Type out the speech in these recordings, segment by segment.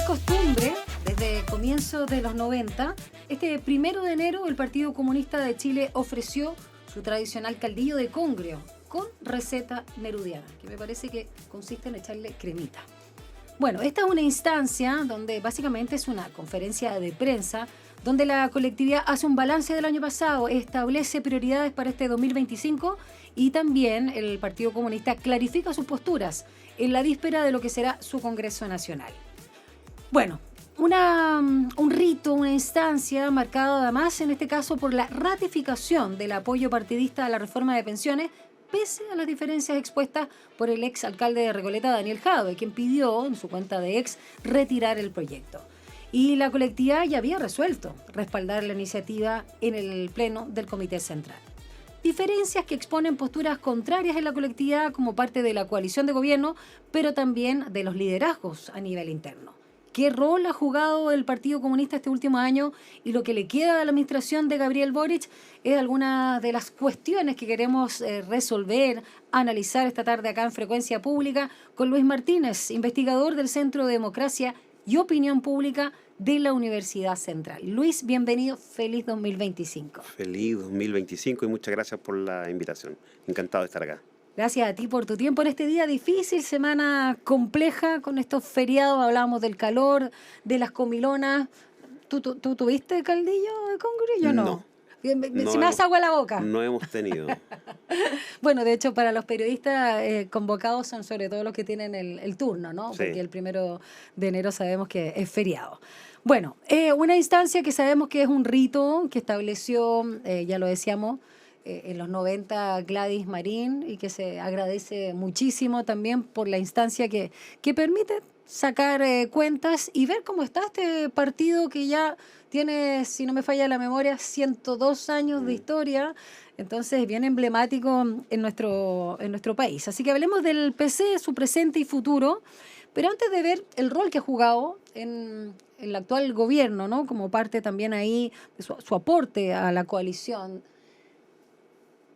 costumbre, desde comienzos de los 90, este 1 de enero el Partido Comunista de Chile ofreció su tradicional caldillo de congrio con receta nerudiana, que me parece que consiste en echarle cremita. Bueno, esta es una instancia donde básicamente es una conferencia de prensa donde la colectividad hace un balance del año pasado, establece prioridades para este 2025 y también el Partido Comunista clarifica sus posturas en la víspera de lo que será su Congreso Nacional. Bueno, un rito, una instancia marcada además en este caso por la ratificación del apoyo partidista a la reforma de pensiones, pese a las diferencias expuestas por el ex alcalde de Recoleta, Daniel Jadwe, quien pidió en su cuenta de ex retirar el proyecto. Y la colectividad ya había resuelto respaldar la iniciativa en el pleno del Comité Central. Diferencias que exponen posturas contrarias en la colectividad como parte de la coalición de gobierno, pero también de los liderazgos a nivel interno. ¿Qué rol ha jugado el Partido Comunista este último año y lo que le queda a la administración de Gabriel Boric? Es alguna de las cuestiones que queremos resolver, analizar esta tarde acá en Frecuencia Pública con Luis Martínez, investigador del Centro de Democracia y Opinión Pública de la Universidad Central. Luis, bienvenido, feliz 2025. Feliz 2025 y muchas gracias por la invitación. Encantado de estar acá. Gracias a ti por tu tiempo en este día difícil, semana compleja con estos feriados. Hablábamos del calor, de las comilonas. ¿Tú tuviste caldillo de congrio? Yo no. Se me hace agua a la boca. No hemos tenido. Bueno, de hecho, para los periodistas convocados son sobre todo los que tienen el turno, ¿no? Sí. Porque el 1 de enero sabemos que es feriado. Bueno, una instancia que sabemos que es un rito que estableció, ya lo decíamos, en los 90 Gladys Marín y que se agradece muchísimo también por la instancia que permite sacar cuentas y ver cómo está este partido que ya tiene, si no me falla la memoria, 102 años de historia, entonces bien emblemático en nuestro país. Así que hablemos del PC, su presente y futuro, pero antes de ver el rol que ha jugado en el actual gobierno, ¿no? Como parte también ahí de su aporte a la coalición.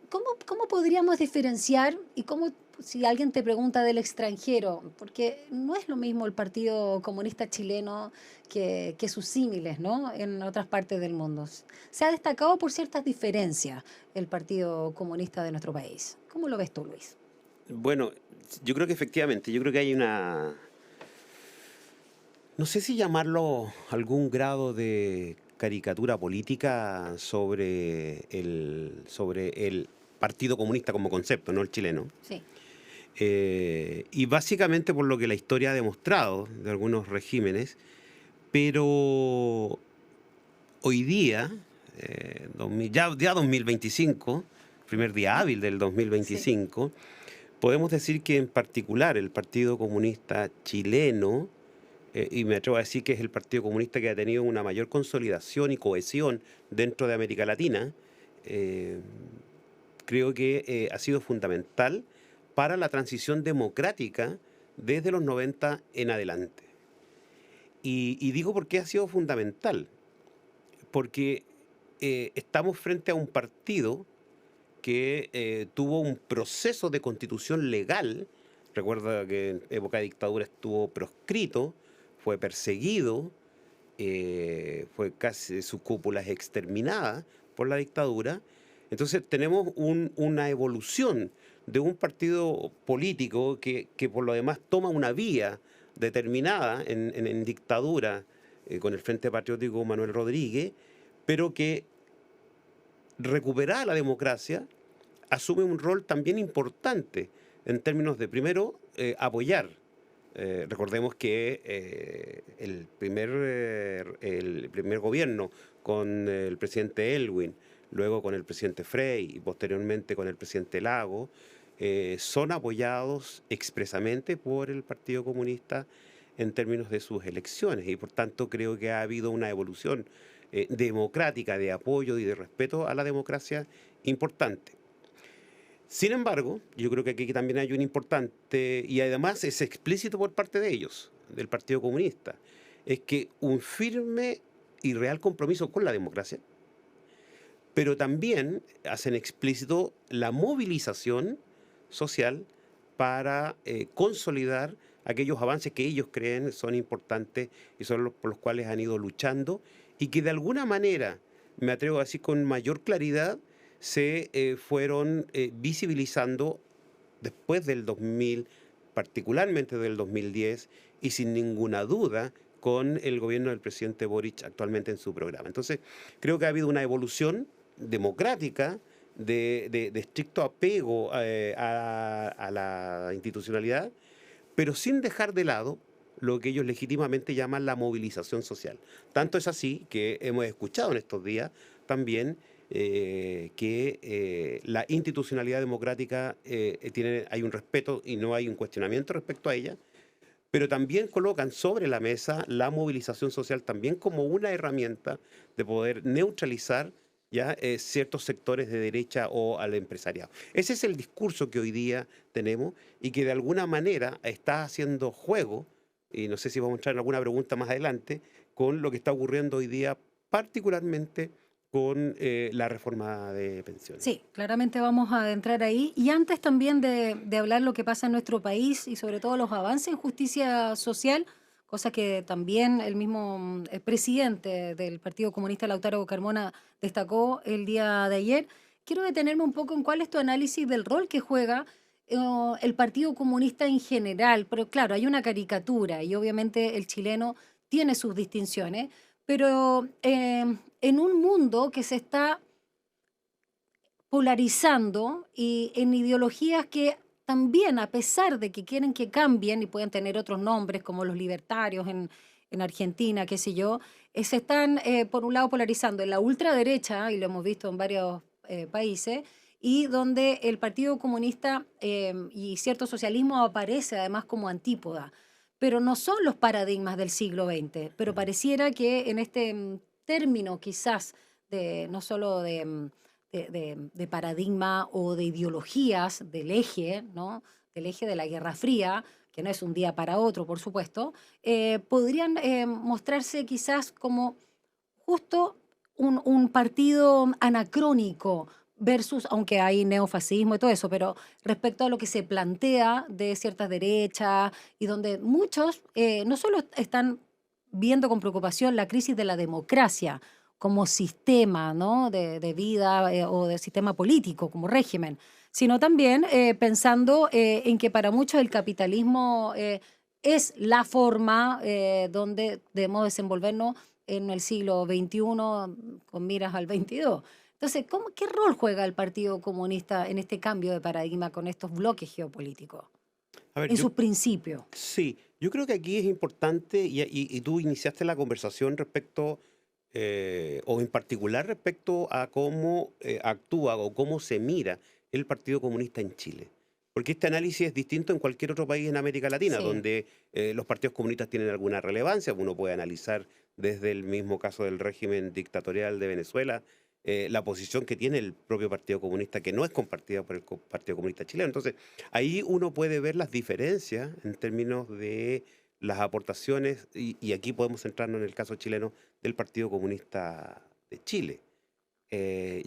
¿Cómo podríamos diferenciar y cómo, si alguien te pregunta del extranjero, porque no es lo mismo el Partido Comunista chileno que sus símiles, ¿no? En otras partes del mundo? Se ha destacado por ciertas diferencias el Partido Comunista de nuestro país. ¿Cómo lo ves tú, Luis? Bueno, yo creo que efectivamente, yo creo que hay una... No sé si llamarlo algún grado de caricatura política sobre el Partido Comunista como concepto, no el chileno. Sí. Y básicamente por lo que la historia ha demostrado de algunos regímenes, pero hoy día, ya 2025, primer día hábil del 2025, sí, podemos decir que en particular el Partido Comunista chileno, y me atrevo a decir que es el Partido Comunista que ha tenido una mayor consolidación y cohesión dentro de América Latina, creo que ha sido fundamental para la transición democrática desde los 90 en adelante. Y digo por qué ha sido fundamental. Porque estamos frente a un partido que tuvo un proceso de constitución legal. Recuerda que en época de dictadura estuvo proscrito, fue perseguido, fue casi su cúpula exterminada por la dictadura. Entonces tenemos una evolución de un partido político que por lo demás toma una vía determinada en dictadura con el Frente Patriótico Manuel Rodríguez, pero que recuperada la democracia asume un rol también importante en términos de, primero, apoyar. Recordemos que el primer gobierno con el presidente Elwin, luego con el presidente Frey y posteriormente con el presidente Lago, son apoyados expresamente por el Partido Comunista en términos de sus elecciones y por tanto creo que ha habido una evolución democrática de apoyo y de respeto a la democracia importante. Sin embargo, yo creo que aquí también hay un importante, y además es explícito por parte de ellos, del Partido Comunista, es que un firme y real compromiso con la democracia, pero también hacen explícito la movilización social para consolidar aquellos avances que ellos creen son importantes y son los por los cuales han ido luchando y que de alguna manera, me atrevo a decir con mayor claridad, se fueron visibilizando después del 2000, particularmente del 2010, y sin ninguna duda con el gobierno del presidente Boric actualmente en su programa. Entonces, creo que ha habido una evolución democrática de estricto apego a la institucionalidad, pero sin dejar de lado lo que ellos legítimamente llaman la movilización social. Tanto es así que hemos escuchado en estos días también que la institucionalidad democrática hay un respeto y no hay un cuestionamiento respecto a ella, pero también colocan sobre la mesa la movilización social también como una herramienta de poder neutralizar ya ciertos sectores de derecha o al empresariado. Ese es el discurso que hoy día tenemos y que de alguna manera está haciendo juego, y no sé si vamos a entrar en alguna pregunta más adelante, con lo que está ocurriendo hoy día, particularmente con la reforma de pensiones. Sí, claramente vamos a entrar ahí. Y antes también de hablar lo que pasa en nuestro país y sobre todo los avances en justicia social, cosa que también el mismo el presidente del Partido Comunista, Lautaro Carmona, destacó el día de ayer, quiero detenerme un poco en cuál es tu análisis del rol que juega eh, el Partido Comunista en general. Pero claro, hay una caricatura y obviamente el chileno tiene sus distinciones, pero en un mundo que se está polarizando y en ideologías que también, a pesar de que quieren que cambien y pueden tener otros nombres como los libertarios en Argentina, qué sé yo, se están, por un lado, polarizando en la ultraderecha, y lo hemos visto en varios países, y donde el Partido Comunista y cierto socialismo aparece además como antípoda. Pero no son los paradigmas del siglo XX, pero pareciera que en este término quizás de no solo de paradigma o de ideologías del eje, ¿no? Del eje de la Guerra Fría, que no es un día para otro, por supuesto, podrían mostrarse quizás como justo un partido anacrónico versus, aunque hay neofascismo y todo eso, pero respecto a lo que se plantea de ciertas derechas y donde muchos no solo están viendo con preocupación la crisis de la democracia como sistema, ¿no? de vida o de sistema político, como régimen, sino también pensando en que para muchos el capitalismo es la forma donde debemos desenvolvernos en el siglo XXI con miras al XXII. Entonces, ¿qué rol juega el Partido Comunista en este cambio de paradigma con estos bloques geopolíticos, A ver, en sus principios? sí, yo creo que aquí es importante, y tú iniciaste la conversación respecto, o en particular respecto a cómo actúa o cómo se mira el Partido Comunista en Chile. Porque este análisis es distinto en cualquier otro país en América Latina, Sí. donde los partidos comunistas tienen alguna relevancia. Uno puede analizar desde el mismo caso del régimen dictatorial de Venezuela, la posición que tiene el propio Partido Comunista, que no es compartida por el Partido Comunista chileno. Entonces, ahí uno puede ver las diferencias en términos de las aportaciones, y aquí podemos centrarnos en el caso chileno del Partido Comunista de Chile.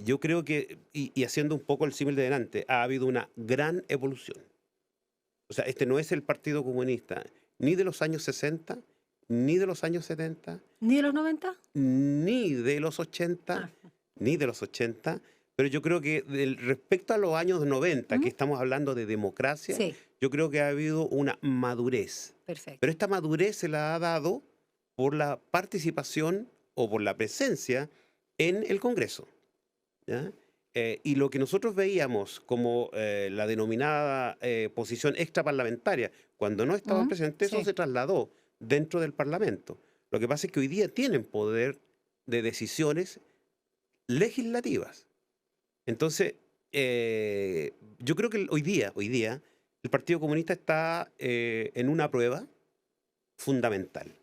Yo creo que, y haciendo un poco el símil de delante, ha habido una gran evolución. O sea, este no es el Partido Comunista ni de los años 60, ni de los años 70, ¿Ni de los 90? ni de los 80, Ah, ni de los 80, pero yo creo que respecto a los años 90, que ujú. estamos hablando de democracia, Sí, yo creo que ha habido una madurez. Pero perfecto. esta madurez se la ha dado por la participación o por la presencia en el Congreso, ¿ya? Y lo que nosotros veíamos como la denominada posición extraparlamentaria, cuando no estaban Ujú. presentes, eso Sí. se trasladó dentro del Parlamento. Lo que pasa es que hoy día tienen poder de decisiones legislativas. Entonces, yo creo que hoy día, el Partido Comunista está en una prueba fundamental.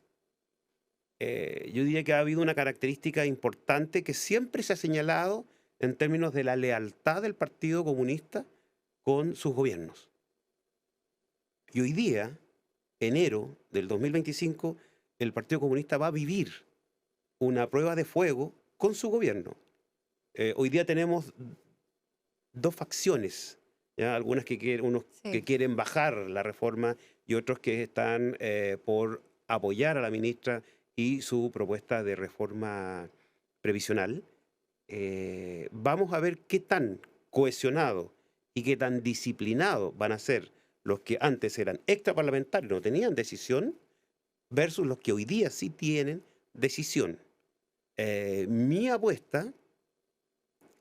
Yo diría que ha habido una característica importante que siempre se ha señalado en términos de la lealtad del Partido Comunista con sus gobiernos. Y hoy día, enero del 2025, el Partido Comunista va a vivir una prueba de fuego con su gobierno. Hoy día tenemos dos facciones, ¿ya? Algunas que quieren, unos que Sí. quieren bajar la reforma y otros que están por apoyar a la ministra y su propuesta de reforma previsional. Vamos a ver qué tan cohesionados y qué tan disciplinados van a ser los que antes eran extraparlamentarios, no tenían decisión, versus los que hoy día sí tienen decisión. Mi apuesta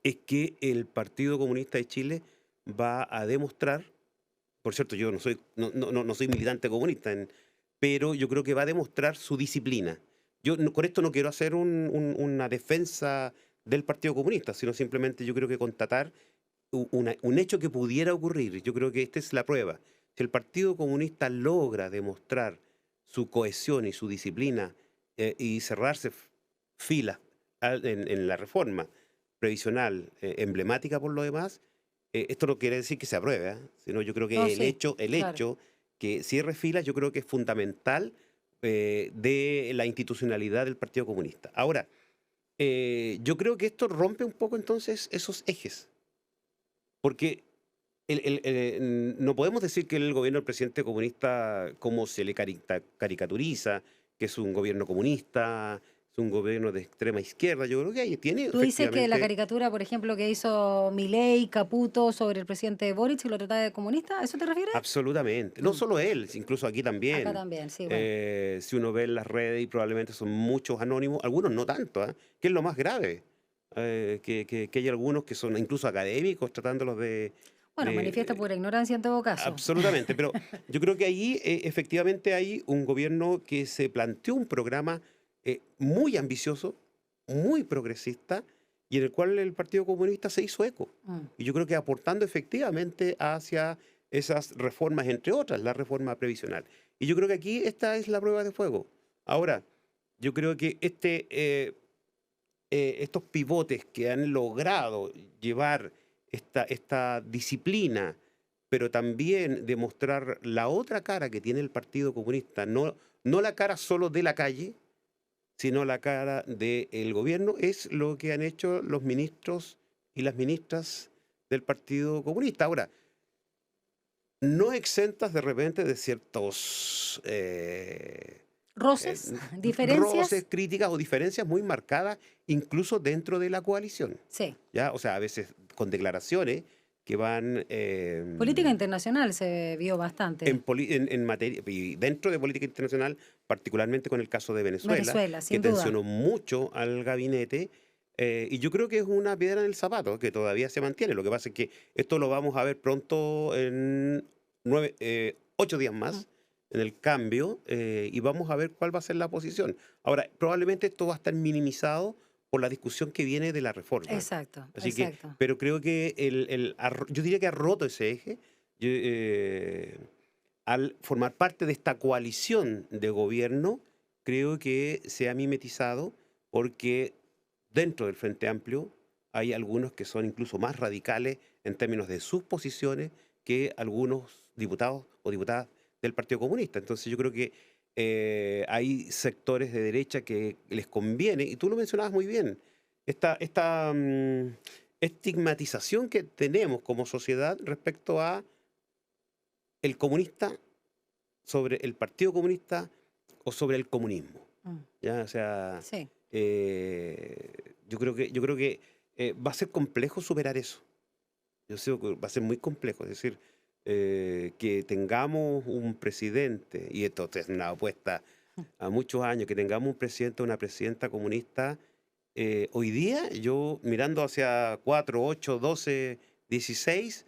es que el Partido Comunista de Chile va a demostrar, por cierto, yo no soy militante comunista, pero yo creo que va a demostrar su disciplina. Con esto no quiero hacer una defensa del Partido Comunista, sino simplemente yo creo que constatar un hecho que pudiera ocurrir. Yo creo que esta es la prueba. Si el Partido Comunista logra demostrar su cohesión y su disciplina y cerrarse filas en la reforma previsional emblemática por lo demás, esto no quiere decir que se apruebe, sino yo creo No, que sí, el claro. hecho que cierre filas, yo creo que es fundamental de la institucionalidad del Partido Comunista. Ahora, yo creo que esto rompe un poco entonces esos ejes, porque no podemos decir que el gobierno del presidente comunista, como se le caricaturiza, que es un gobierno comunista, es un gobierno de extrema izquierda. Yo creo que ahí tiene Tú dices que la efectivamente. caricatura, por ejemplo, que hizo Milei, Caputo sobre el presidente Boric y lo trataba de comunista, ¿a eso te refieres? Absolutamente. No Mm. solo él, incluso aquí Acá también. también, sí, bueno. Si uno ve en las redes y probablemente son muchos anónimos, algunos no tanto, que es lo más grave. Que hay algunos que son incluso académicos tratándolos Bueno, manifiesta de- pura ignorancia en todo caso. Absolutamente, pero yo creo que ahí efectivamente hay un gobierno que se planteó un programa muy ambicioso, muy progresista, y en el cual el Partido Comunista se hizo eco. Mm. Y yo creo que aportando efectivamente hacia esas reformas, entre otras, la reforma previsional. Y yo creo que aquí esta es la prueba de fuego. Ahora, yo creo que estos pivotes que han logrado llevar esta disciplina, pero también demostrar la otra cara que tiene el Partido Comunista, no la cara solo de la calle, sino la cara del gobierno, es lo que han hecho los ministros y las ministras del Partido Comunista. Ahora, no exentas de repente de ciertos ¿Roces? roces, ¿Diferencias? críticas o diferencias muy marcadas, incluso dentro de la coalición. Sí. ¿Ya? O sea, a veces con declaraciones que van Política internacional se vio bastante. en materia, y dentro de política internacional, particularmente con el caso de Venezuela, Venezuela, que sin duda. tensionó mucho al gabinete. Y yo creo que es una piedra en el zapato que todavía se mantiene. Lo que pasa es que esto lo vamos a ver pronto en 8 días Mm. más, en el cambio, y vamos a ver cuál va a ser la posición. Ahora, probablemente esto va a estar minimizado por la discusión que viene de la reforma. Exacto, Así que, exacto. pero creo que yo diría que ha roto ese eje. Al formar parte de esta coalición de gobierno, creo que se ha mimetizado porque dentro del Frente Amplio hay algunos que son incluso más radicales en términos de sus posiciones que algunos diputados o diputadas del Partido Comunista. Entonces yo creo que hay sectores de derecha que les conviene, y tú lo mencionabas muy bien, esta estigmatización que tenemos como sociedad respecto a el comunista sobre el Partido Comunista o sobre el comunismo. Mm. ¿Ya? O sea, Sí. yo creo que va a ser complejo superar eso. Yo sé que va a ser muy complejo. Es decir, que tengamos un presidente, y esto es una apuesta a muchos años, que tengamos un presidente o una presidenta comunista. Hoy día, yo mirando hacia 4, 8, 12, 16,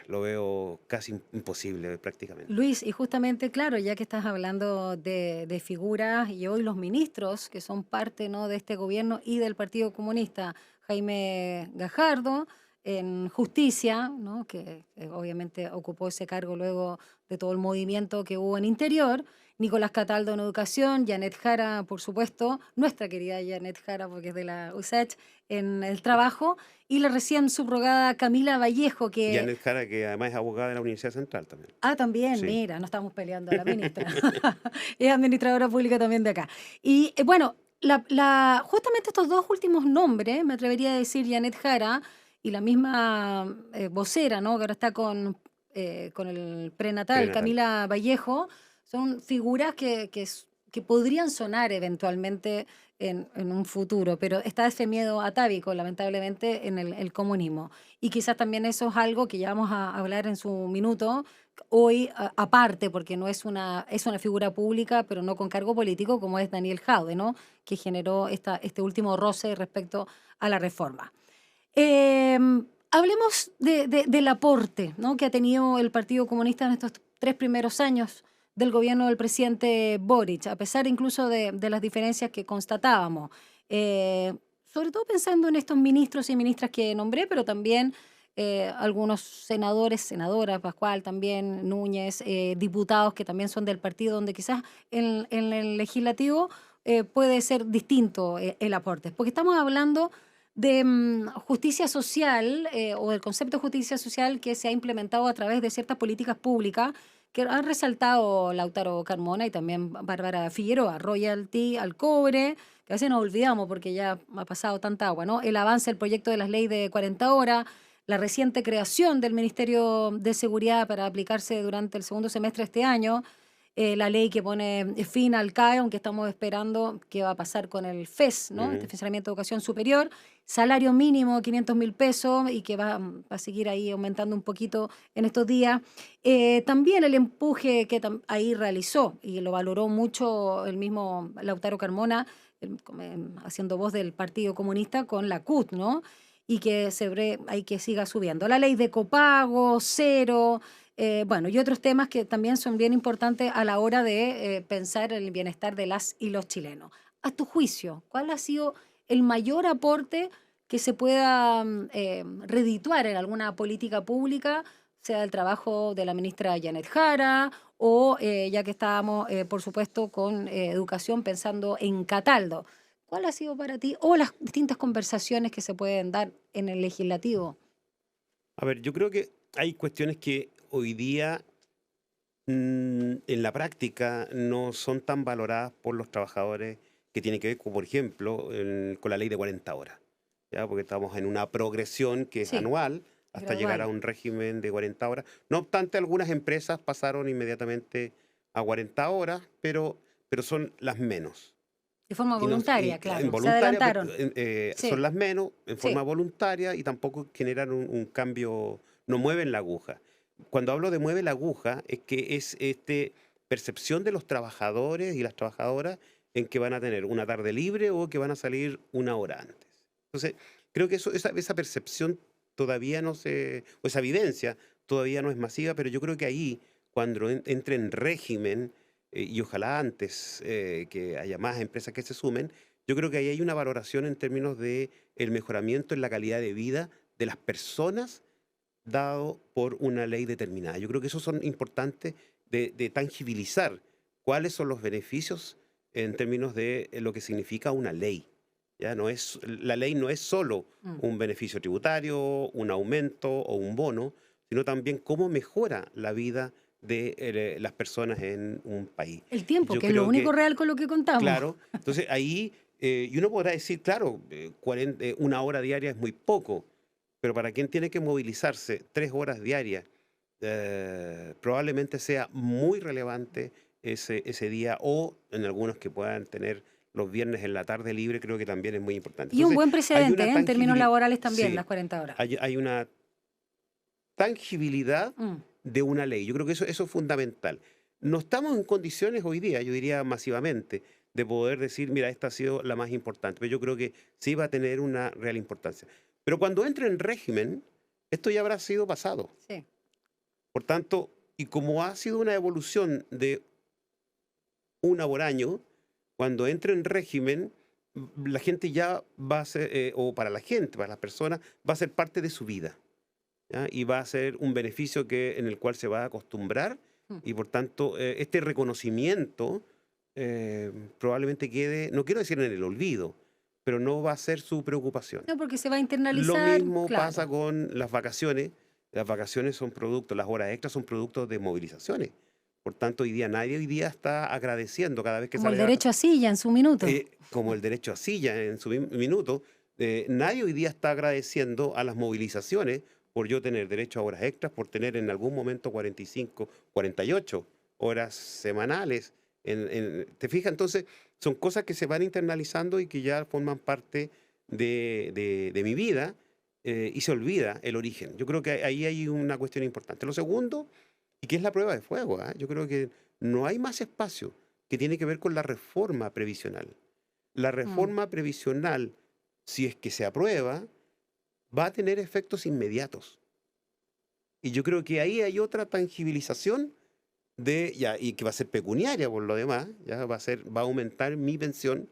lo veo casi imposible prácticamente. Luis, y justamente, claro, ya que estás hablando de figuras y hoy los ministros que son parte, ¿no?, de este gobierno y del Partido Comunista, Jaime Gajardo en Justicia, ¿no?, que obviamente ocupó ese cargo luego de todo el movimiento que hubo en Interior, Nicolás Cataldo en Educación, Janet Jara, por supuesto, nuestra querida Janet Jara, porque es de la USACH, en el Trabajo, y la recién subrogada Camila Vallejo, que Janet Jara, que además es abogada de la Universidad Central también. también, Sí. mira, no estamos peleando a la ministra. Es administradora pública también de acá. Y bueno, justamente estos dos últimos nombres, me atrevería a decir Janet Jara y la misma vocera, ¿no? Que ahora está con el prenatal, Prenatal. Camila Vallejo, son figuras que podrían sonar eventualmente en un futuro, pero está ese miedo atávico, lamentablemente, en el comunismo. Y quizás también eso es algo que ya vamos a hablar en su minuto, hoy aparte, porque no es una figura pública, pero no con cargo político, como es Daniel Jaude, ¿no? Que generó este último roce respecto a la reforma. Hablemos del aporte, ¿no? Que ha tenido el Partido Comunista en estos 3 primeros años del gobierno del presidente Boric, a pesar incluso de las diferencias que constatábamos. Sobre todo pensando en estos ministros y ministras que nombré, pero también algunos senadores, senadoras, Pascual también, Núñez, diputados que también son del partido, donde quizás en el legislativo puede ser distinto el aporte, porque estamos hablando de justicia social o del concepto de justicia social que se ha implementado a través de ciertas políticas públicas que han resaltado Lautaro Carmona y también Bárbara Figueroa, royalty al cobre, que a veces nos olvidamos porque ya ha pasado tanta agua, ¿no? El avance del proyecto de las leyes de 40 horas, la reciente creación del Ministerio de Seguridad para aplicarse durante el segundo semestre de este año, la ley que pone fin al CAE, aunque estamos esperando qué va a pasar con el FES, ¿no? Este Financiamiento de Educación Superior, salario mínimo 500.000 pesos y que va a seguir ahí aumentando un poquito en estos días. También el empuje que ahí realizó y lo valoró mucho el mismo Lautaro Carmona, haciendo voz del Partido Comunista con la CUT, ¿no? Y que hay que siga subiendo. La ley de copago, cero, bueno, y otros temas que también son bien importantes a la hora de pensar en el bienestar de las y los chilenos. A tu juicio, ¿cuál ha sido el mayor aporte que se pueda redituar en alguna política pública, sea el trabajo de la ministra Janet Jara o ya que estábamos, por supuesto, con educación pensando en Cataldo? ¿Cuál ha sido para ti o las distintas conversaciones que se pueden dar en el legislativo? A ver, yo creo que hay cuestiones que hoy día en la práctica no son tan valoradas por los trabajadores que tienen que ver con, por ejemplo, con la ley de 40 horas, ¿ya? Porque estamos en una progresión que es Sí, anual hasta llegar a gradual. un régimen de 40 horas. No obstante, algunas empresas pasaron inmediatamente a 40 horas, pero son las menos. De forma voluntaria, En claro. Se voluntaria, adelantaron. son Sí, las menos, en forma sí. voluntaria y tampoco generan un cambio, no mueven la aguja. Cuando hablo de mueve la aguja, es que es percepción de los trabajadores y las trabajadoras en que van a tener una tarde libre o que van a salir una hora antes. Entonces, creo que esa percepción todavía no o esa evidencia todavía no es masiva, pero yo creo que ahí, cuando entre en régimen, y ojalá antes que haya más empresas que se sumen, yo creo que ahí hay una valoración en términos de el mejoramiento en la calidad de vida de las personas dado por una ley determinada. Yo creo que esos son importantes de tangibilizar cuáles son los beneficios en términos de lo que significa una ley. ¿Ya? La ley no es solo Mm. un beneficio tributario, un aumento o un bono, sino también cómo mejora la vida de las personas en un país. El tiempo, Yo que es lo creo único que, real con lo que contamos. claro, entonces ahí, y uno podrá decir, claro, 1 hora diaria es muy poco, pero para quien tiene que movilizarse 3 horas diarias, probablemente sea muy relevante ese día, o en algunos que puedan tener los viernes en la tarde libre, creo que también es muy importante. Y un Entonces, buen hay precedente, una en términos tangibilidad, laborales también, las sí, 40 horas. hay una tangibilidad Mm. de una ley. Yo creo que eso es fundamental. No estamos en condiciones hoy día, yo diría masivamente, de poder decir, mira, esta ha sido la más importante, pero yo creo que sí va a tener una real importancia. Pero cuando entre en régimen, esto ya habrá sido pasado. Sí. Por tanto, y como ha sido una evolución de 1 por año, cuando entre en régimen, la gente ya va a ser, o para la gente, para las personas, va a ser parte de su vida. ¿Ya? Y va a ser un beneficio en el cual se va a acostumbrar Mm. y por tanto este reconocimiento probablemente quede, no quiero decir en el olvido, pero no va a ser su preocupación. No, porque se va a Lo internalizar, mismo pasa claro. con las vacaciones. Las vacaciones son productos, las horas extras son productos de movilizaciones. Por tanto, nadie hoy día está agradeciendo cada vez que Como el sale de derecho a silla en su minuto. como el derecho a silla en su minuto. Nadie hoy día está agradeciendo a las movilizaciones por yo tener derecho a horas extras, por tener en algún momento 45, 48 horas semanales. ¿Te fijas? Entonces, son cosas que se van internalizando y que ya forman parte de mi vida, y se olvida el origen. Yo creo que ahí hay una cuestión importante. Lo segundo, y que es la prueba de fuego, ¿ah? Yo creo que no hay más espacio que tiene que ver con la reforma previsional. La Mm. reforma previsional, si es que se aprueba, va a tener efectos inmediatos. Y yo creo que ahí hay otra tangibilización ya, y que va a ser pecuniaria por lo demás, ya va a aumentar mi pensión,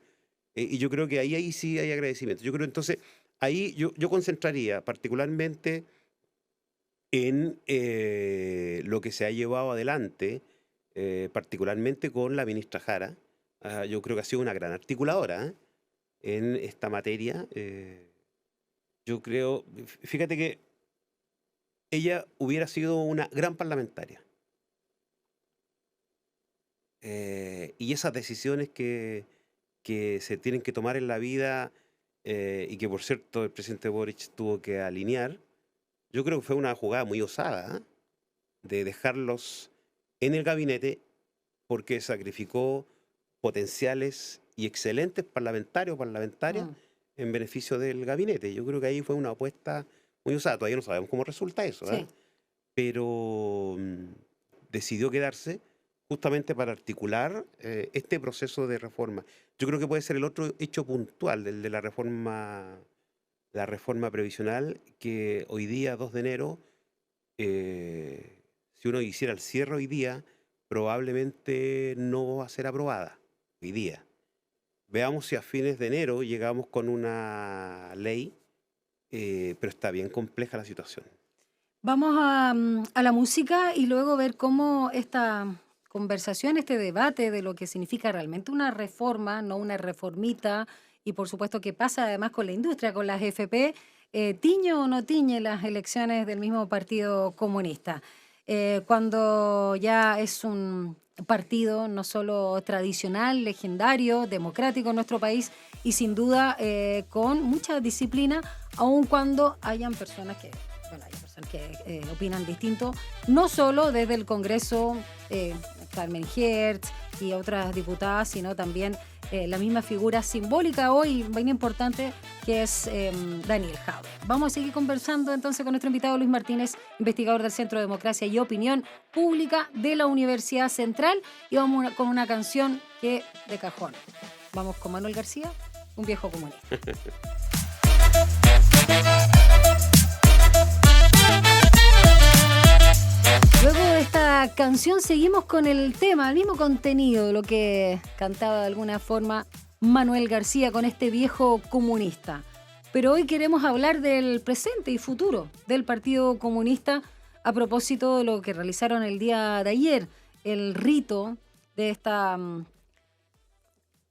y yo creo que ahí sí hay agradecimiento. Yo creo entonces, ahí yo concentraría particularmente en lo que se ha llevado adelante, particularmente con la ministra Jara. Yo creo que ha sido una gran articuladora, ¿eh?, en esta materia. Yo creo, fíjate que ella hubiera sido una gran parlamentaria. Y esas decisiones que se tienen que tomar en la vida, y que por cierto el presidente Boric tuvo que alinear, yo creo que fue una jugada muy osada, ¿eh?, de dejarlos en el gabinete porque sacrificó potenciales y excelentes parlamentarios o parlamentarias Mm. en beneficio del gabinete. Yo creo que ahí fue una apuesta muy osada. Todavía no sabemos cómo resulta eso, ¿eh? Sí. Pero decidió quedarse justamente para articular este proceso de reforma. Yo creo que puede ser el otro hecho puntual del de la reforma previsional, que hoy día, 2 de enero, si uno hiciera el cierre hoy día, probablemente no va a ser aprobada hoy día. Veamos si a fines de enero llegamos con una ley, pero está bien compleja la situación. Vamos a la música y luego ver cómo esta conversación, este debate de lo que significa realmente una reforma, no una reformita, y por supuesto qué pasa además con la industria, con las FP, tiñe o no tiñe las elecciones del mismo Partido Comunista. Cuando ya es un partido no solo tradicional, legendario, democrático en nuestro país y sin duda con mucha disciplina, aun cuando hayan personas que, bueno, hay personas que opinan distinto, no solo desde el Congreso, Carmen Hertz y otras diputadas, sino también la misma figura simbólica hoy, bien importante, que es Daniel Jadwe. Vamos a seguir conversando entonces con nuestro invitado Luis Martínez, investigador del Centro de Democracia y Opinión Pública de la Universidad Central, y vamos con una canción que de cajón. Vamos con Manuel García, un viejo comunista. Luego de esta canción seguimos con el tema, el mismo contenido, lo que cantaba de alguna forma Manuel García con este viejo comunista. Pero hoy queremos hablar del presente y futuro del Partido Comunista a propósito de lo que realizaron el día de ayer, el rito de esta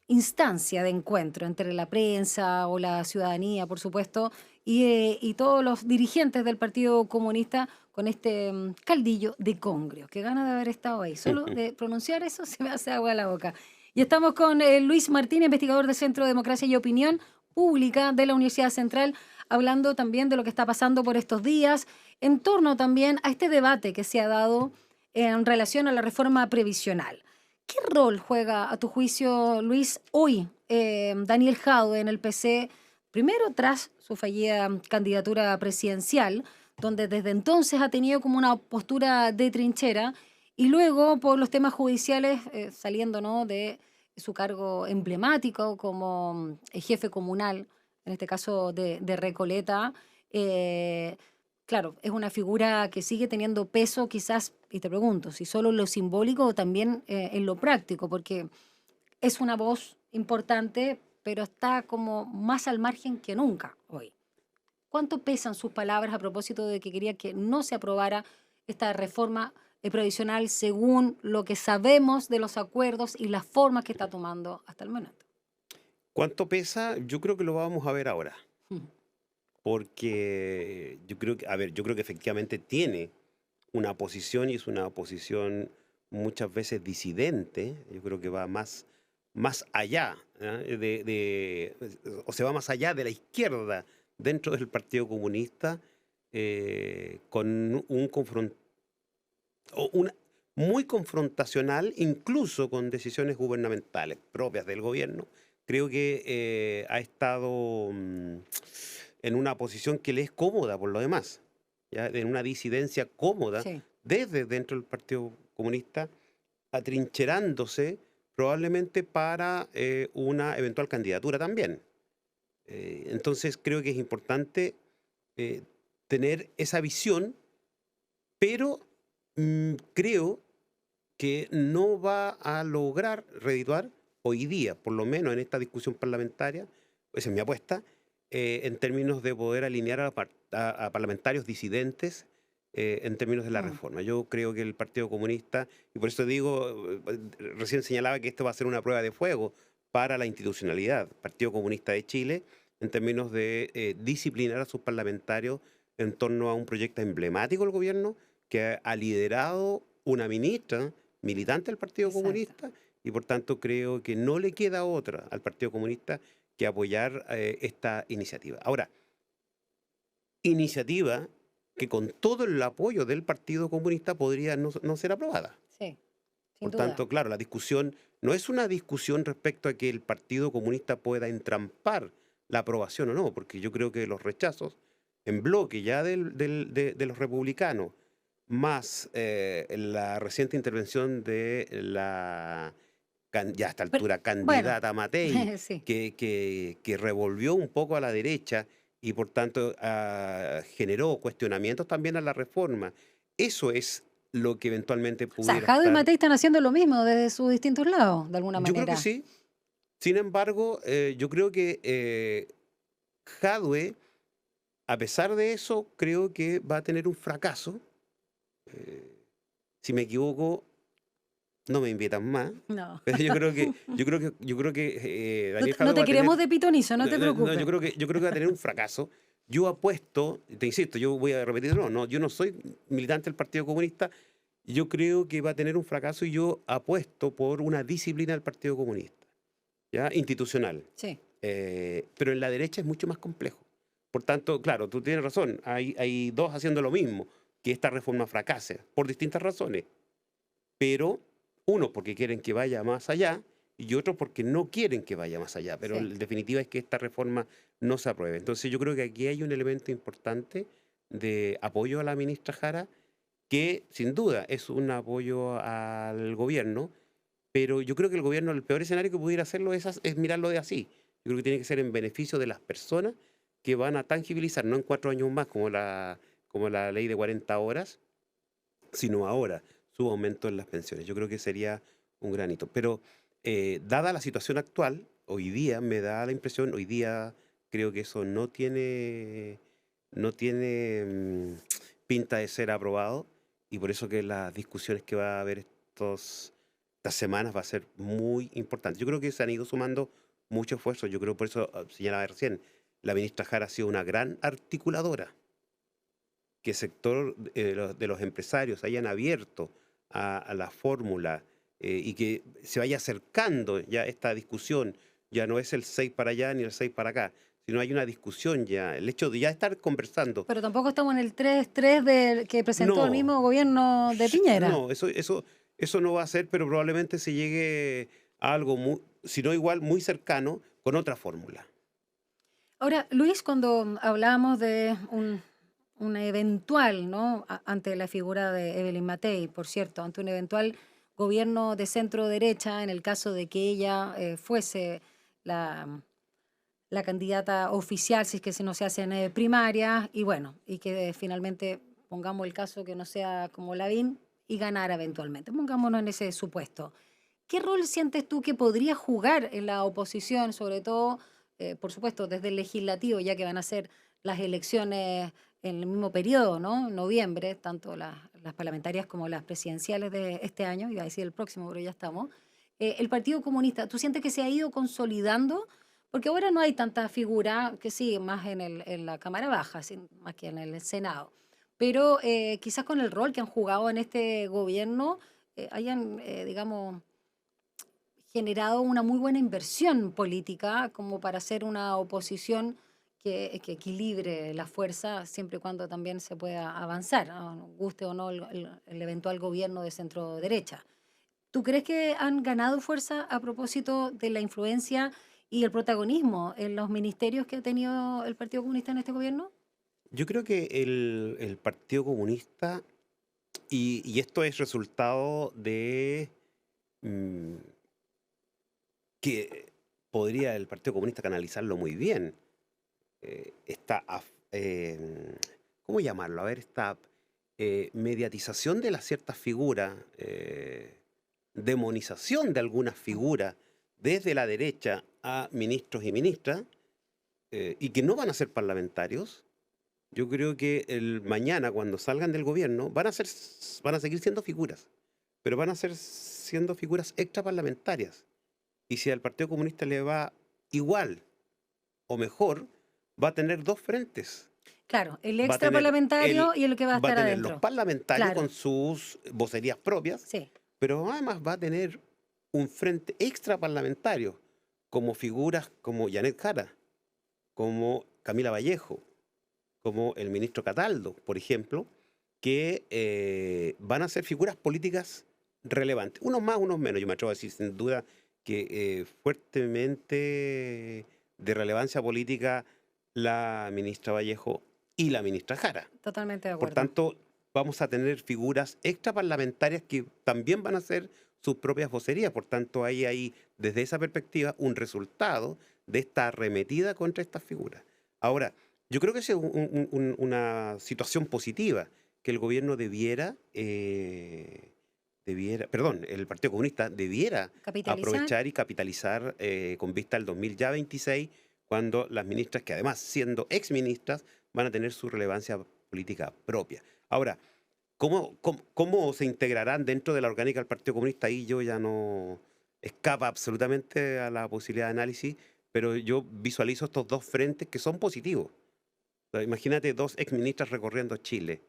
instancia de encuentro entre la prensa o la ciudadanía, por supuesto, y todos los dirigentes del Partido Comunista con este caldillo de congrio. Qué gana de haber estado ahí. Solo de pronunciar eso se me hace agua a la boca. Y estamos con Luis Martínez, investigador del Centro de Democracia y Opinión Pública de la Universidad Central, hablando también de lo que está pasando por estos días, en torno también a este debate que se ha dado en relación a la reforma previsional. ¿Qué rol juega, a tu juicio, Luis, hoy Daniel Jadwe en el PC, primero tras su fallida candidatura presidencial, donde desde entonces ha tenido como una postura de trinchera, y luego por los temas judiciales, saliendo, ¿no?, de su cargo emblemático como jefe comunal, en este caso de Recoleta? eh, Claro, es una figura que sigue teniendo peso quizás, y te pregunto, si solo en lo simbólico o también en lo práctico, porque es una voz importante, pero está como más al margen que nunca hoy. ¿Cuánto pesan sus palabras a propósito de que quería que no se aprobara esta reforma previsional según lo que sabemos de los acuerdos y las formas que está tomando hasta el momento? ¿Cuánto pesa? Yo creo que lo vamos a ver ahora. Mm. Porque yo creo que, a ver, yo creo que efectivamente tiene una posición, y es una posición muchas veces disidente. Yo creo que va más más allá, o se va más allá de la izquierda dentro del Partido Comunista, con un muy confrontacional, incluso con decisiones gubernamentales propias del gobierno. Creo que ha estado en una posición que le es cómoda por lo demás, ¿ya? En una disidencia cómoda Sí. desde dentro del Partido Comunista, atrincherándose probablemente para una eventual candidatura también. Entonces creo que es importante eh, tener esa visión, pero creo que no va a lograr redituar hoy día, por lo menos en esta discusión parlamentaria, esa es mi apuesta, en términos de poder alinear a parlamentarios disidentes en términos de la Mm. reforma. Yo creo que el Partido Comunista, y por eso digo, recién señalaba que esto va a ser una prueba de fuego para la institucionalidad, Partido Comunista de Chile, en términos de disciplinar a sus parlamentarios en torno a un proyecto emblemático del gobierno que ha liderado una ministra militante del Partido Exacto. Comunista, y por tanto creo que no le queda otra al Partido Comunista que apoyar esta iniciativa. Ahora, iniciativa que con todo el apoyo del Partido Comunista podría no ser aprobada. Sí, sin Por duda. tanto, claro, la discusión no es una discusión respecto a que el Partido Comunista pueda entrampar la aprobación o no, porque yo creo que los rechazos en bloque ya de los republicanos, más la reciente intervención de la, ya a esta Pero, altura, bueno, candidata Matei, sí. que revolvió un poco a la derecha y por tanto generó cuestionamientos también a la reforma. Eso es lo que eventualmente O sea, pudiera Jado y estar. Matei están haciendo lo mismo desde sus distintos lados, de alguna Yo creo que manera. sí. Sin embargo, yo creo que Jadwe, a pesar de eso, creo que va a tener un fracaso. Eh, si me equivoco, no me invitan más. No. Pero yo creo que No Daniel no Jadwe te va a tener. queremos de pitonizo, no No, te no, preocupes. yo creo que va a tener un fracaso. Yo apuesto, te insisto, yo voy a repetir, no, yo no soy militante del Partido Comunista. Yo creo que va a tener un fracaso y yo apuesto por una disciplina del Partido Comunista, ¿ya? Institucional. Sí. Pero en la derecha es mucho más complejo. Por tanto, claro, tú tienes razón, hay dos haciendo lo mismo, que esta reforma fracase, por distintas razones. Pero uno porque quieren que vaya más allá y otro porque no quieren que vaya más allá. Pero Sí. en definitiva es que esta reforma no se apruebe. Entonces yo creo que aquí hay un elemento importante de apoyo a la ministra Jara, que sin duda es un apoyo al gobierno, pero yo creo que el gobierno, el peor escenario que pudiera hacerlo es mirarlo de así. Yo creo que tiene que ser en beneficio de las personas que van a tangibilizar, no en 4 años más como la ley de 40 horas, sino ahora su aumento en las pensiones. Yo creo que sería un gran hito. Pero dada la situación actual, hoy día me da la impresión, hoy día creo que eso no tiene pinta de ser aprobado, y por eso que las discusiones que va a haber estas semanas va a ser muy importante. Yo creo que se han ido sumando muchos esfuerzos. Yo creo, por eso señalaba recién, la ministra Jara ha sido una gran articuladora, que el sector de los empresarios hayan abierto a la fórmula y que se vaya acercando ya esta discusión. Ya no es el 6 para allá ni el 6 para acá, sino hay una discusión ya. El hecho de ya estar conversando. Pero tampoco estamos en el 3-3 que presentó el No, mismo gobierno de Piñera. no, eso no va a ser, pero probablemente se llegue a algo, si no igual, muy cercano, con otra fórmula. Ahora, Luis, cuando hablábamos de un eventual, ¿no? Ante la figura de Evelyn Matei, por cierto, ante un eventual gobierno de centro derecha, en el caso de que ella fuese la candidata oficial, si es que no se hacen primarias, y bueno, y que finalmente pongamos el caso que no sea como Lavín y ganara eventualmente. Pongámonos en ese supuesto. ¿Qué rol sientes tú que podría jugar en la oposición, sobre todo, por supuesto, desde el legislativo, ya que van a ser las elecciones en el mismo periodo, ¿no? En noviembre, tanto las parlamentarias como las presidenciales de este año, iba a decir el próximo, pero ya estamos. El Partido Comunista, ¿tú sientes que se ha ido consolidando? Porque ahora no hay tanta figura, que sí, más en la Cámara Baja, más que en el Senado. Pero quizás con el rol que han jugado en este gobierno, hayan, digamos, generado una muy buena inversión política como para hacer una oposición que equilibre la fuerza siempre y cuando también se pueda avanzar, ¿no? Guste o no el eventual gobierno de centro derecha. ¿Tú crees que han ganado fuerza a propósito de la influencia y el protagonismo en los ministerios que ha tenido el Partido Comunista en este gobierno? Yo creo que el Partido Comunista, y esto es resultado de mm, que podría el Partido Comunista canalizarlo muy bien. Esta, ¿cómo llamarlo? A ver, esta mediatización de las ciertas figuras, demonización de algunas figuras desde la derecha a ministros y ministras, y que no van a ser parlamentarios. Yo creo que el mañana, cuando salgan del gobierno, van a seguir siendo figuras, pero van a ser siendo figuras extraparlamentarias. Y si al Partido Comunista le va igual o mejor, va a tener dos frentes. Claro, el Va a extra tener, parlamentario y el que va a va a estar tener los adentro. parlamentarios con Claro, sus vocerías propias, sí. pero además va a tener un frente extraparlamentario, como figuras como Janet Jara, como Camila Vallejo, como el ministro Cataldo, por ejemplo, que van a ser figuras políticas relevantes. Unos más, unos menos. Yo me atrevo a decir sin duda que fuertemente de relevancia política la ministra Vallejo y la ministra Jara. Totalmente de Por acuerdo. tanto, vamos a tener figuras extraparlamentarias que también van a hacer sus propias vocerías. Por tanto, hay desde esa perspectiva un resultado de esta arremetida contra estas figuras. Ahora, yo creo que es una situación positiva que el gobierno perdón, el Partido Comunista debiera Capitalizar. aprovechar y capitalizar con vista al 2026, cuando las ministras, que además siendo exministras, van a tener su relevancia política propia. Ahora, ¿cómo se integrarán dentro de la orgánica del Partido Comunista? Ahí yo ya no escapa absolutamente a la posibilidad de análisis, pero yo visualizo estos dos frentes que son positivos. O sea, imagínate dos exministras recorriendo Chile.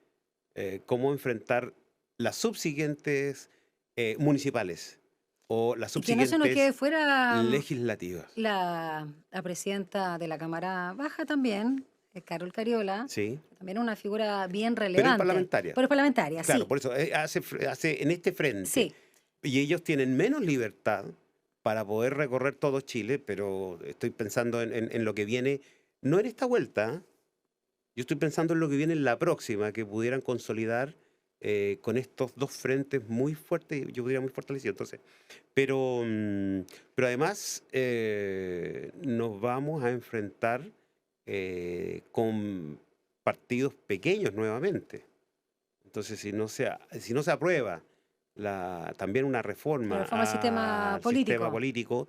¿Cómo enfrentar las subsiguientes municipales o las Y que no se nos quede subsiguientes fuera legislativas? la presidenta de la Cámara Baja también, Carol Cariola, ¿Sí? que también es una figura bien Pero es relevante. parlamentaria. Pero es parlamentaria, Claro, sí, por eso hace en este frente. sí. Y ellos tienen menos libertad para poder recorrer todo Chile, pero estoy pensando en lo que viene, no en esta vuelta. Yo estoy pensando en lo que viene en la próxima, que pudieran consolidar con estos dos frentes muy fuertes, yo diría muy fortalecidos. Entonces, pero además nos vamos a enfrentar con partidos pequeños nuevamente. Entonces, si no se aprueba también una La reforma reforma del sistema al sistema político, político,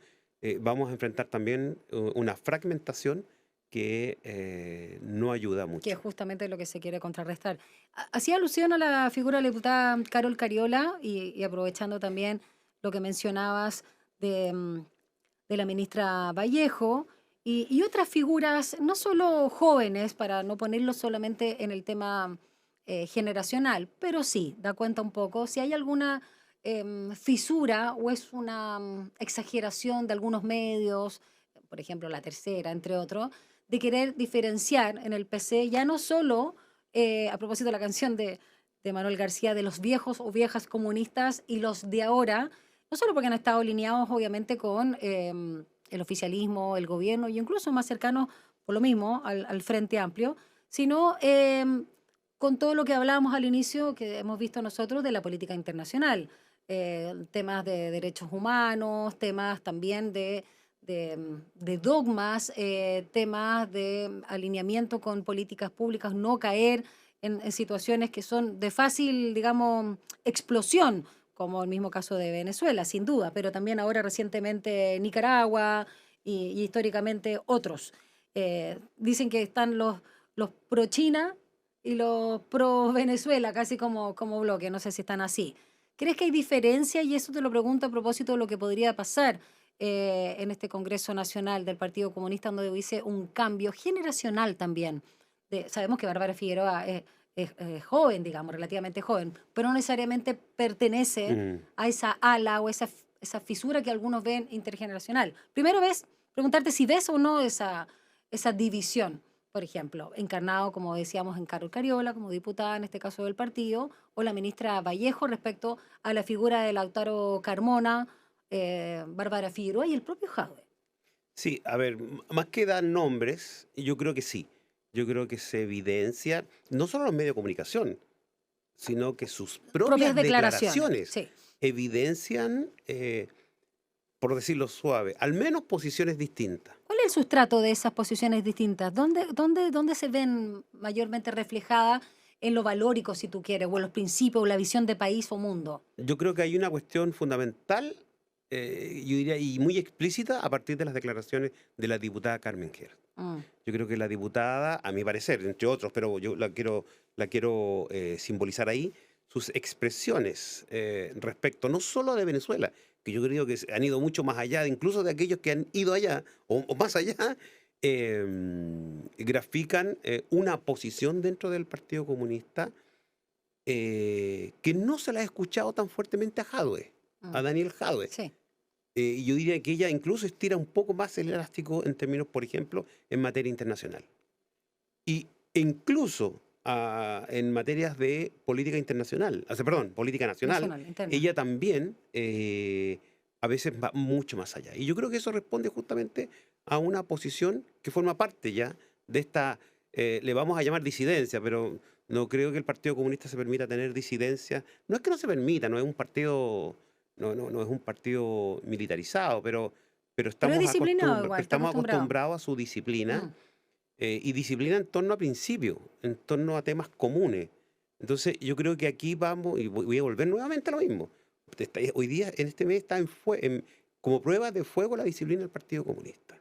vamos a enfrentar también una fragmentación que no ayuda que es mucho. justamente lo que se quiere contrarrestar. Hacía alusión a la figura de la diputada Carol Cariola y aprovechando también lo que mencionabas de, de la ministra Vallejo y otras figuras, no solo jóvenes, para no ponerlo solamente en el tema generacional, pero sí, da cuenta un poco si hay alguna fisura o es una exageración de algunos medios, por ejemplo La Tercera, entre otros, de querer diferenciar en el PC ya no solo, a propósito de la canción de Manuel García, de los viejos o viejas comunistas y los de ahora, no solo porque han estado alineados obviamente con el oficialismo, el gobierno y incluso más cercanos por lo mismo al Frente Amplio, sino con todo lo que hablábamos al inicio, que hemos visto nosotros de la política internacional, temas de derechos humanos, temas también de dogmas, temas de alineamiento con políticas públicas, no caer en situaciones que son de fácil, digamos, explosión, como el mismo caso de Venezuela, sin duda, pero también ahora recientemente Nicaragua y históricamente otros. Dicen que están los pro China y los pro Venezuela, casi como bloque, no sé si están así. ¿Crees que hay diferencia? Y eso te lo pregunto a propósito de lo que podría pasar en este Congreso Nacional del Partido Comunista, donde hubiese un cambio generacional también. Sabemos que Bárbara Figueroa es joven, digamos, relativamente joven, pero no necesariamente pertenece Mm. a esa ala o esa esa fisura que algunos ven intergeneracional. Primero preguntarte si ves o no esa división, por ejemplo, encarnado, como decíamos, en Carol Cariola, como diputada en este caso del partido, o la ministra Vallejo respecto a la figura de Lautaro Carmona, Bárbara Figueroa y el propio Jadwe. Sí, a ver, más que dar nombres, yo creo que sí. Yo creo que se evidencia, no solo en los medios de comunicación, sino que sus Propias propias declaraciones, declaraciones sí. evidencian, por decirlo suave, al menos posiciones distintas. ¿Cuál es el sustrato de esas posiciones distintas? ¿Dónde se ven mayormente reflejadas en lo valórico, si tú quieres, o en los principios, o la visión de país o mundo? Yo creo que hay una cuestión fundamental, yo diría, y muy explícita a partir de las declaraciones de la diputada Carmen Gerd. Mm, Yo creo que la diputada, a mi parecer, entre otros, pero yo la quiero simbolizar ahí, sus expresiones respecto no solo de Venezuela, que yo creo que han ido mucho más allá, incluso de aquellos que han ido allá, o más allá, grafican una posición dentro del Partido Comunista que no se la ha escuchado tan fuertemente a Jadwe, a mm, Daniel Jadwe. sí. Yo diría que ella incluso estira un poco más el elástico en términos, por ejemplo, en materia internacional. Y incluso en materias de política internacional, o sea, perdón, política nacional, Nacional, interna. ella también a veces va mucho más allá. Y yo creo que eso responde justamente a una posición que forma parte ya de esta, le vamos a llamar disidencia, pero no creo que el Partido Comunista se permita tener disidencia. No es que no se permita, no es un partido, no es un partido militarizado, pero Pero es estamos disciplinado igual, está estamos acostumbrado. acostumbrados a su disciplina Mm. y disciplina en torno a principios, en torno a temas comunes. Entonces, yo creo que aquí vamos, y voy a volver nuevamente a lo mismo. Hoy día, en este mes, está como prueba de fuego la disciplina del Partido Comunista.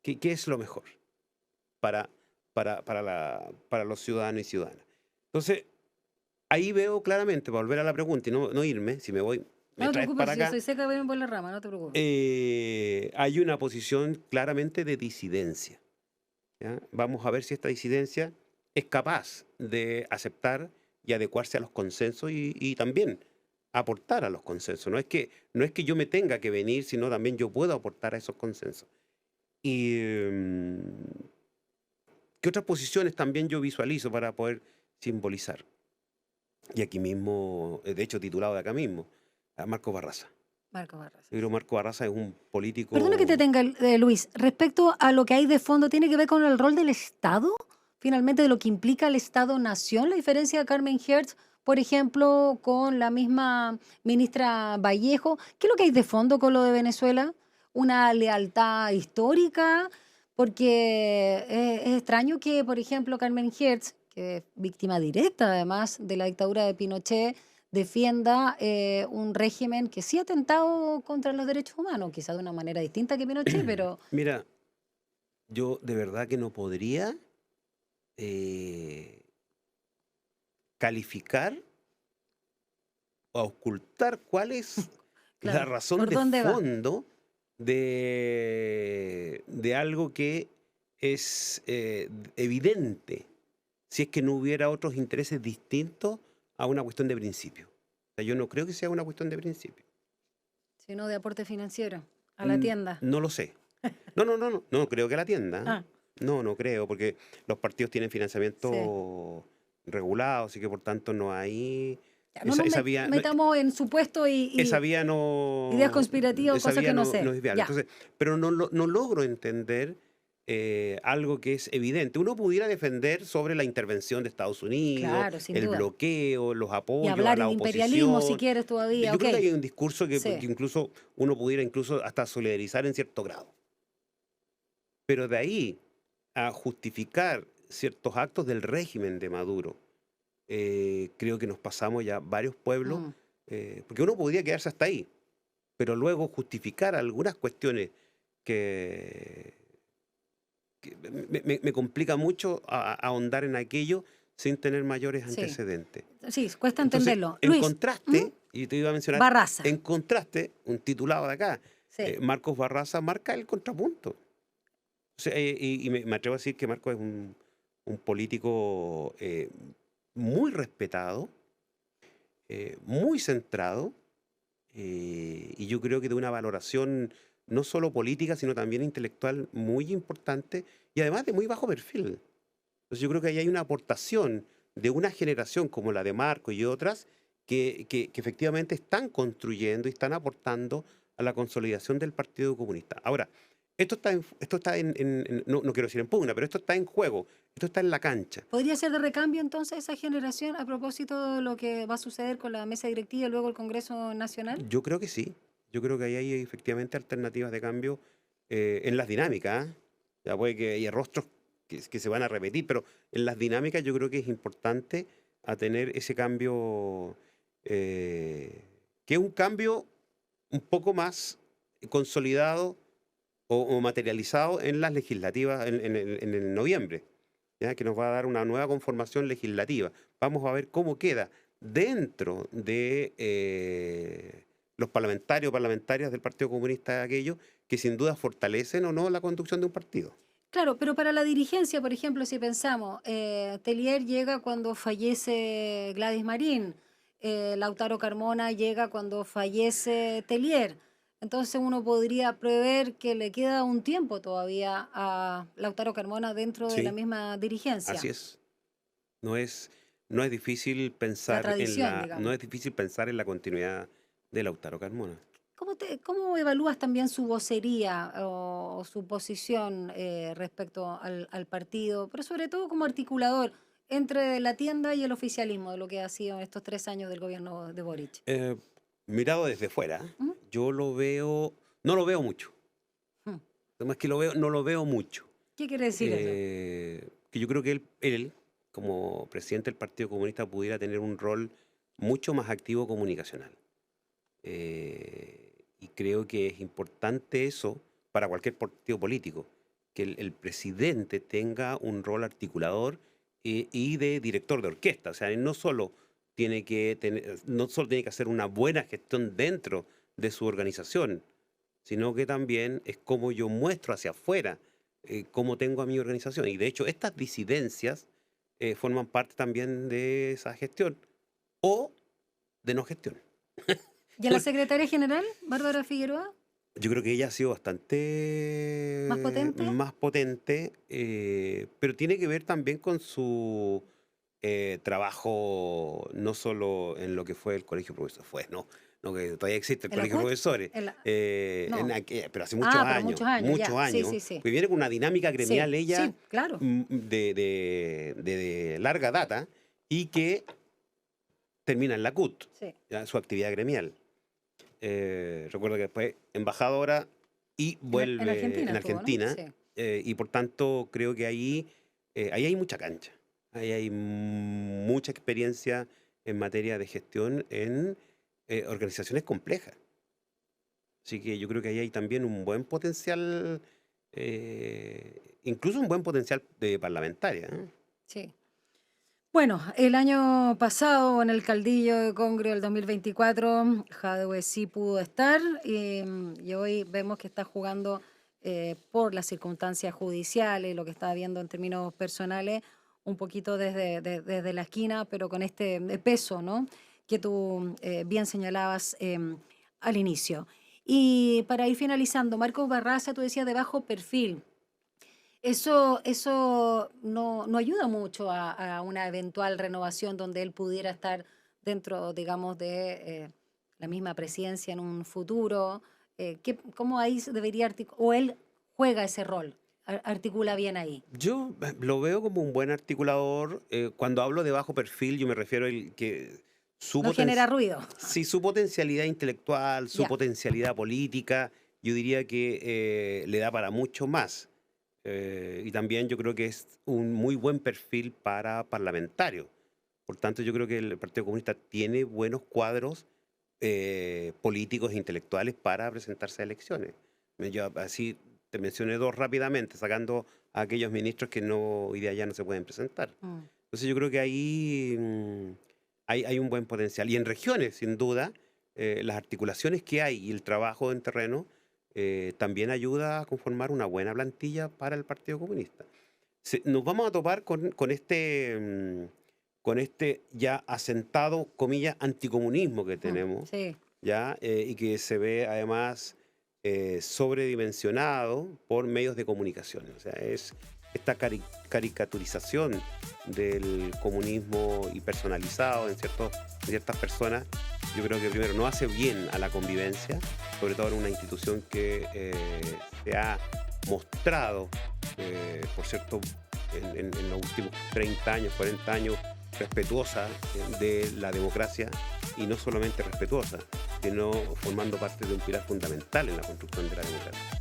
¿Qué es lo mejor para, para los ciudadanos y ciudadanas? Entonces, ahí veo claramente, para volver a la pregunta y no irme, si me voy, me No te traes preocupes, para si yo acá, soy seca, voy por la rama, no te preocupes. hay una posición claramente de disidencia. ¿Ya? Vamos a ver si esta disidencia es capaz de aceptar y adecuarse a los consensos y también aportar a los consensos. No es que yo me tenga que venir, sino también yo puedo aportar a esos consensos. Y ¿qué otras posiciones también yo visualizo para poder simbolizar? Y aquí mismo, de hecho titulado de acá mismo, a Marco Barraza. Marco Barras. Yo creo que Marco Barraza es un Perdona que te político. tenga, Luis. Respecto a lo que hay de fondo, ¿tiene que ver con el rol del Estado? Finalmente, de lo que implica el Estado-Nación, la diferencia de Carmen Hertz, por ejemplo, con la misma ministra Vallejo. ¿Qué es lo que hay de fondo con lo de Venezuela? ¿Una lealtad histórica? Porque es extraño que, por ejemplo, Carmen Hertz, que es víctima directa además de la dictadura de Pinochet, defienda un régimen que sí ha atentado contra los derechos humanos, quizás de una manera distinta que Pinochet, pero Mira, yo de verdad que no podría eh, calificar o ocultar cuál es la claro, razón ¿por de dónde va? fondo de algo que es evidente si es que no hubiera otros intereses distintos a una cuestión de principio. O sea, yo no creo que sea una cuestión de principio. Sino de aporte financiero a la tienda. No lo sé. No creo que la tienda. Ah, No creo, porque los partidos tienen sí. financiamiento regulado, así que por tanto no hay Ya, no nos esa vía, metamos en supuestos esa vía ideas conspirativas o esa cosas vía que no no sé. es viable. Ya, Entonces, pero no logro entender algo que es evidente. Uno pudiera defender sobre la intervención de Estados Unidos, claro, sin el duda. bloqueo, los Y apoyos a hablar la de imperialismo si oposición. quieres todavía, Yo ok. creo que hay un discurso que Sí, incluso uno pudiera incluso hasta solidarizar en cierto grado. Pero de ahí a justificar ciertos actos del régimen de Maduro, creo que nos pasamos ya varios pueblos, mm, porque uno podría quedarse hasta ahí, pero luego justificar algunas cuestiones que, me complica mucho ahondar en aquello sin tener mayores sí, antecedentes. sí, cuesta Entonces, entenderlo. en Luis, contraste, y te iba a mencionar, Barraza, en contraste, un titulado de acá, sí. Marcos Barraza marca el contrapunto. O sea, y me atrevo a decir que Marcos es un político muy respetado, muy centrado, y yo creo que de una valoración no solo política, sino también intelectual muy importante y además de muy bajo perfil. Entonces yo creo que ahí hay una aportación de una generación como la de Marco y otras que efectivamente están construyendo y están aportando a la consolidación del Partido Comunista. Ahora, esto está no, no quiero decir en pugna, pero esto está en juego, esto está en la cancha. ¿Podría ser de recambio entonces esa generación a propósito de lo que va a suceder con la mesa directiva y luego el Congreso Nacional? Yo creo que sí, yo creo que ahí hay efectivamente alternativas de cambio en las dinámicas. ¿Eh? Ya puede que haya rostros que se van a repetir, pero en las dinámicas yo creo que es importante a tener ese cambio, que es un cambio un poco más consolidado o materializado en las legislativas en el noviembre, ¿ya? Que nos va a dar una nueva conformación legislativa. Vamos a ver cómo queda dentro de los parlamentarios o parlamentarias del Partido Comunista aquellos que sin duda fortalecen o no la conducción de un partido. Claro, pero para la dirigencia, por ejemplo, si pensamos, Tellier llega cuando fallece Gladys Marín, Lautaro Carmona llega cuando fallece Tellier. Entonces uno podría prever que le queda un tiempo todavía a Lautaro Carmona dentro de la Sí, misma así dirigencia, es. No es, no es difícil la pensar en tradición, no digamos. es difícil pensar en la continuidad de Lautaro Carmona. ¿Cómo evalúas también su vocería o su posición respecto al partido, pero sobre todo como articulador entre la tienda y el oficialismo de lo que ha sido estos 3 años del gobierno de Boric? Eh, Mirado desde fuera, ¿Mm? yo lo veo, no lo veo mucho. Mm. Además que lo veo, no lo veo mucho. ¿Qué quiere decir eso? Que yo creo que él, como presidente del Partido Comunista, pudiera tener un rol mucho más activo comunicacional. Y creo que es importante eso para cualquier partido político, que el presidente tenga un rol articulador y de director de orquesta. O sea, él no solo tiene que hacer una buena gestión dentro de su organización, sino que también es cómo yo muestro hacia afuera cómo tengo a mi organización. Y de hecho, estas disidencias forman parte también de esa gestión o de no gestión. ¿Y a la secretaria general, Bárbara Figueroa, Yo creo que ella ha sido más bastante potente? más potente, pero tiene que ver también con su trabajo, no solo en lo que fue el colegio de profesores, no que todavía existe el ¿En la colegio de CUT? profesores, En la- No. pero hace Pero muchos años, muchos ya. Sí, años, sí, sí. pues viene con una dinámica Sí, gremial ella sí, claro. de larga data y que termina en la CUT, Sí. ¿ya? Su actividad gremial. Recuerdo que después embajadora y En vuelve Argentina en estuvo, ¿no? Argentina, Sí. y por tanto creo que ahí hay mucha cancha, ahí hay mucha experiencia en materia de gestión en organizaciones complejas. Así que yo creo que ahí hay también un buen potencial, incluso un buen potencial de parlamentaria. ¿Eh? Sí. Bueno, el año pasado en el Caldillo de Congrio del 2024, Jadwe sí pudo estar y hoy vemos que está jugando por las circunstancias judiciales, lo que está viendo en términos personales, un poquito desde la esquina, pero con este peso, ¿no? Que tú bien señalabas al inicio. Y para ir finalizando, Marcos Barraza, tú decías de bajo perfil. Eso no ayuda mucho a una eventual renovación donde él pudiera estar dentro, digamos, de la misma presidencia en un futuro. ¿Cómo ahí se debería articular? ¿O él juega ese rol? ¿Articula bien ahí? Yo lo veo como un buen articulador. Cuando hablo de bajo perfil, yo me refiero a que su No genera ruido. sí, su potencialidad intelectual, su Ya, potencialidad política, yo diría que le da para mucho más. Y también yo creo que es un muy buen perfil para parlamentario. Por tanto, yo creo que el Partido Comunista tiene buenos cuadros políticos e intelectuales para presentarse a elecciones. Yo así te mencioné dos rápidamente, sacando a aquellos ministros que hoy día ya no se pueden presentar. mm, Entonces yo creo que ahí hay un buen potencial. Y en regiones, sin duda, las articulaciones que hay y el trabajo en terreno también ayuda a conformar una buena plantilla para el Partido Comunista. Nos vamos a topar con este ya asentado, comillas, anticomunismo que tenemos, sí. ¿ya? Y que se ve además sobredimensionado por medios de comunicación. O sea, es esta caricaturización del comunismo y personalizado en ciertas personas, yo creo que primero no hace bien a la convivencia, sobre todo en una institución que se ha mostrado, por cierto, en los últimos 30 años, 40 años, respetuosa de la democracia, y no solamente respetuosa, sino formando parte de un pilar fundamental en la construcción de la democracia.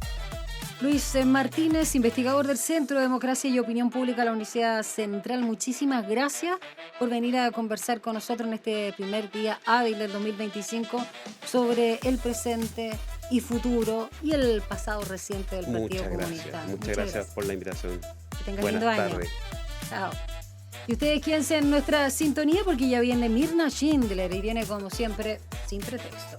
Luis Martínez, investigador del Centro de Democracia y Opinión Pública de la Universidad Central, muchísimas gracias por venir a conversar con nosotros en este primer día hábil del 2025 sobre el presente y futuro y el pasado reciente del Partido Comunista. Muchas gracias por la invitación. Que tengan Buenas lindo año. tardes. Chao. Y ustedes quédense en nuestra sintonía porque ya viene Mirna Schindler y viene como siempre sin pretexto.